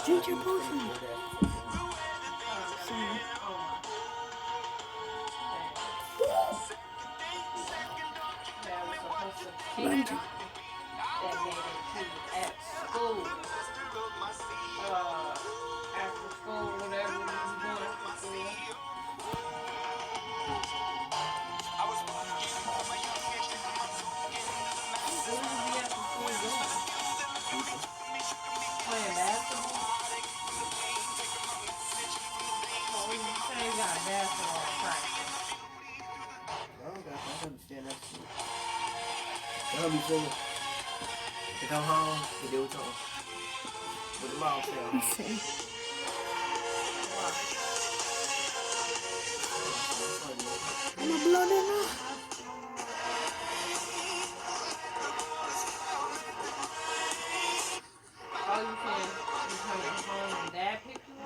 Drink your potion. Lunch. That day that she was at school, after school, whatever we was going after school. Where did we after school going? Playing basketball? Oh, we changed our basketball practice. I understand that shit. They'll be singing. They come home, they do something. What the mom say? Let's see. I'm a blood in her. Oh, you saying you coming home and dad picked you up?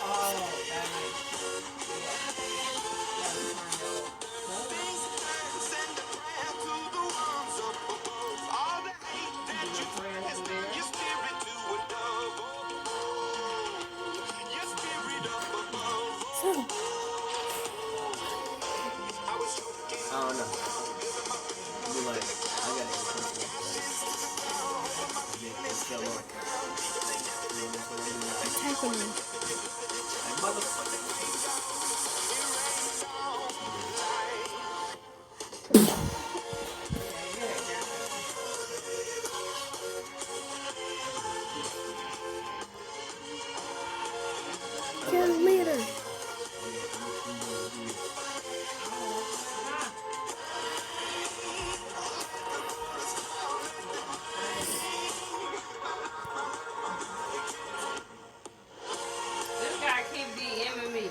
Oh, that makes sense. Yeah. That was kind of cool. Did your friends do that? So, I don't know. Be like, I gotta get something. They fell off. You know what I'm saying? attacking me. Like, motherfucker. Kill leader. This guy keep DMing me.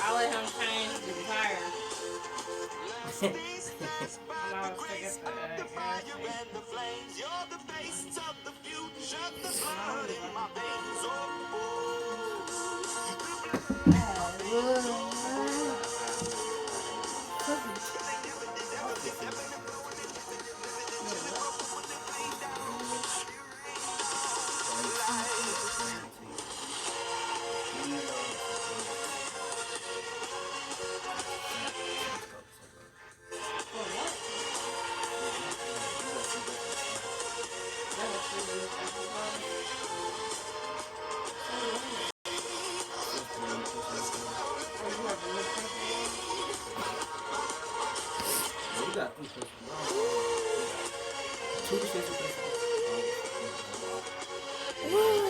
I let him change the tires. And I was taking to the gas We got 3 questions. 2 questions. Woo.